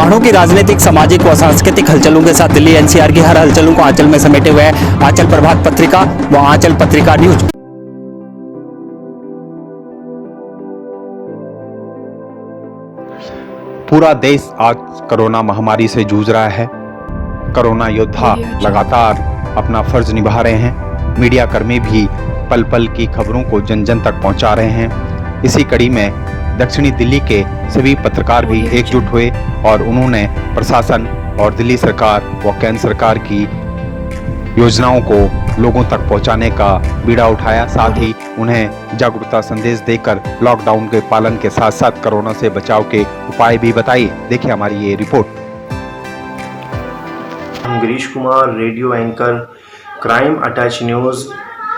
क्षणों की राजनीतिक, सामाजिक व सांस्कृतिक हलचलों के साथ दिल्ली एनसीआर की हर हलचलों को आंचल में समेटे हुए है आंचल प्रभात पत्रिका व आंचल पत्रिका न्यूज। पूरा देश आज कोरोना महामारी से जूझ रहा है। कोरोना योद्धा लगातार अपना फर्ज निभा रहे हैं। मीडिया कर्मी भी पल पल की खबरों को जन जन तक पहुंचा रहे हैं। इसी कड़ी में दक्षिणी दिल्ली के सभी पत्रकार भी एकजुट हुए और उन्होंने प्रशासन और दिल्ली सरकार व केंद्र सरकार की योजनाओं को लोगों तक पहुंचाने का बीड़ा उठाया। साथ ही उन्हें जागरूकता संदेश देकर लॉकडाउन के पालन के साथ साथ कोरोना से बचाव के उपाय भी बताए। देखिए हमारी ये रिपोर्ट। हम Girish Kumar, radio anchor, crime attach news,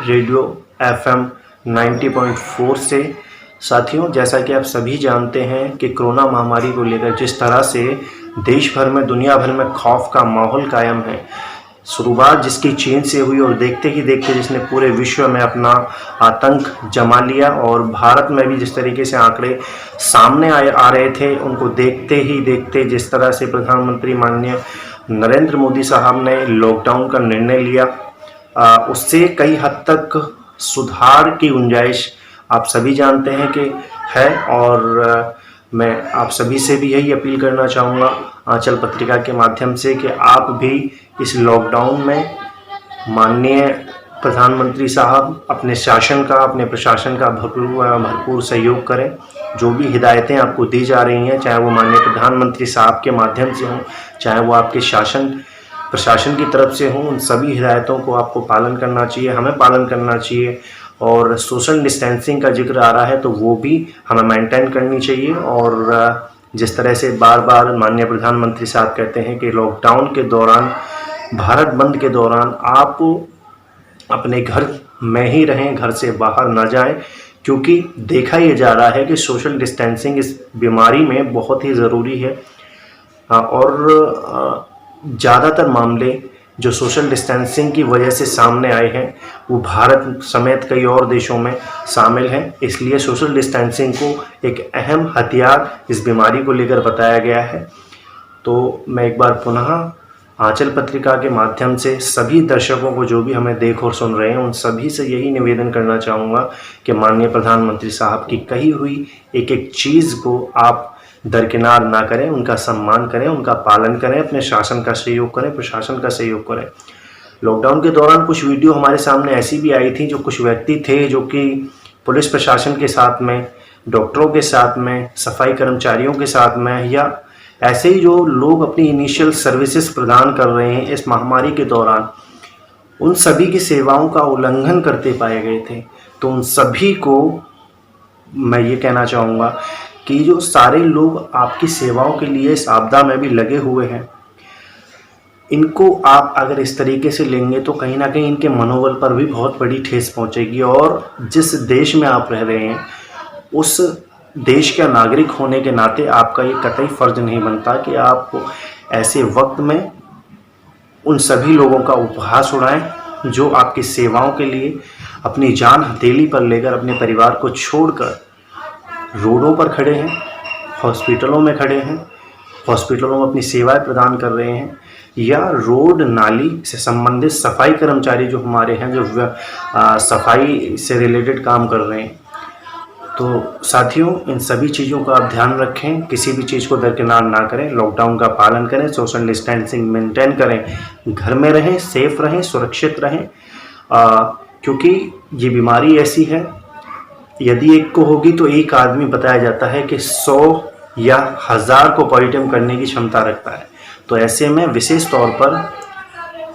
radio FM 90.4 से। साथियों, जैसा कि आप सभी जानते हैं कि कोरोना महामारी को लेकर जिस तरह से देश भर में, दुनिया भर में खौफ का माहौल कायम है, शुरुआत जिसकी चीन से हुई और देखते ही देखते जिसने पूरे विश्व में अपना आतंक जमा लिया, और भारत में भी जिस तरीके से आंकड़े सामने आ रहे थे, उनको देखते ही देखते जिस तरह से प्रधानमंत्री माननीय नरेंद्र मोदी साहब ने लॉकडाउन का निर्णय लिया, उससे कई हद तक सुधार की गुंजाइश आप सभी जानते हैं कि है। और मैं आप सभी से भी यही अपील करना चाहूँगा आंचल पत्रिका के माध्यम से कि आप भी इस लॉकडाउन में माननीय प्रधानमंत्री साहब अपने शासन का, अपने प्रशासन का भरपूर सहयोग करें। जो भी हिदायतें आपको दी जा रही हैं, चाहे वो माननीय प्रधानमंत्री साहब के माध्यम से हों, चाहे वो आपके प्रशासन की तरफ से हों, उन सभी हिदायतों को आपको पालन करना चाहिए, हमें पालन करना चाहिए। और सोशल डिस्टेंसिंग का जिक्र आ रहा है तो वो भी हमें मेंटेन करनी चाहिए। और जिस तरह से बार बार माननीय प्रधानमंत्री साहब कहते हैं कि लॉकडाउन के दौरान, भारत बंद के दौरान आप अपने घर में ही रहें, घर से बाहर ना जाएं, क्योंकि देखा ये जा रहा है कि सोशल डिस्टेंसिंग इस बीमारी में बहुत ही ज़रूरी है। और ज़्यादातर मामले जो सोशल डिस्टेंसिंग की वजह से सामने आए हैं वो भारत समेत कई और देशों में शामिल हैं। इसलिए सोशल डिस्टेंसिंग को एक अहम हथियार इस बीमारी को लेकर बताया गया है। तो मैं एक बार पुनः आंचल पत्रिका के माध्यम से सभी दर्शकों को, जो भी हमें देख और सुन रहे हैं, उन सभी से यही निवेदन करना चाहूँगा कि माननीय प्रधानमंत्री साहब की कही हुई एक एक चीज़ को आप दरकिनार ना करें, उनका सम्मान करें, उनका पालन करें, अपने शासन का सहयोग करें, प्रशासन का सहयोग करें। लॉकडाउन के दौरान कुछ वीडियो हमारे सामने ऐसी भी आई थी, जो कुछ व्यक्ति थे जो कि पुलिस प्रशासन के साथ में, डॉक्टरों के साथ में, सफाई कर्मचारियों के साथ में, या ऐसे ही जो लोग अपनी इनिशियल सर्विसेज प्रदान कर रहे हैं इस महामारी के दौरान, उन सभी की सेवाओं का उल्लंघन करते पाए गए थे। तो उन सभी को मैं ये कहना चाहूँगा कि जो सारे लोग आपकी सेवाओं के लिए इस आपदा में भी लगे हुए हैं, इनको आप अगर इस तरीके से लेंगे तो कहीं ना कहीं इनके मनोबल पर भी बहुत बड़ी ठेस पहुंचेगी। और जिस देश में आप रह रहे हैं, उस देश का नागरिक होने के नाते आपका ये कतई फ़र्ज नहीं बनता कि आप ऐसे वक्त में उन सभी लोगों का उपहास उड़ाएं जो आपकी सेवाओं के लिए अपनी जान हथेली पर लेकर अपने परिवार को छोड़कर रोडों पर खड़े हैं, हॉस्पिटलों में खड़े हैं, हॉस्पिटलों में अपनी सेवाएं प्रदान कर रहे हैं, या रोड नाली से संबंधित सफाई कर्मचारी जो हमारे हैं, जो सफाई से रिलेटेड काम कर रहे हैं। तो साथियों, इन सभी चीज़ों का आप ध्यान रखें, किसी भी चीज़ को दरकिनार ना करें, लॉकडाउन का पालन करें, सोशल डिस्टेंसिंग मेंटेन करें, घर में रहें, सेफ रहें, सुरक्षित रहें। क्योंकि ये बीमारी ऐसी है, यदि एक को होगी तो एक आदमी बताया जाता है कि 100 या 1000 को पॉजिटिव करने की क्षमता रखता है। तो ऐसे में विशेष तौर पर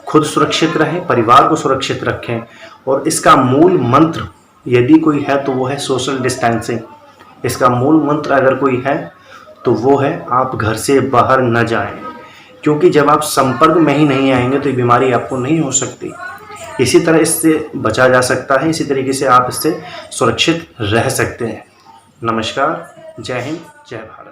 खुद सुरक्षित रहें, परिवार को सुरक्षित रखें। और इसका मूल मंत्र यदि कोई है तो वो है सोशल डिस्टेंसिंग। इसका मूल मंत्र अगर कोई है तो वो है आप घर से बाहर न जाएं, क्योंकि जब आप संपर्क में ही नहीं आएंगे तो ये बीमारी आपको नहीं हो सकती। इसी तरह इससे बचा जा सकता है, इसी तरीके से आप इससे सुरक्षित रह सकते हैं। नमस्कार, जय हिंद, जय भारत।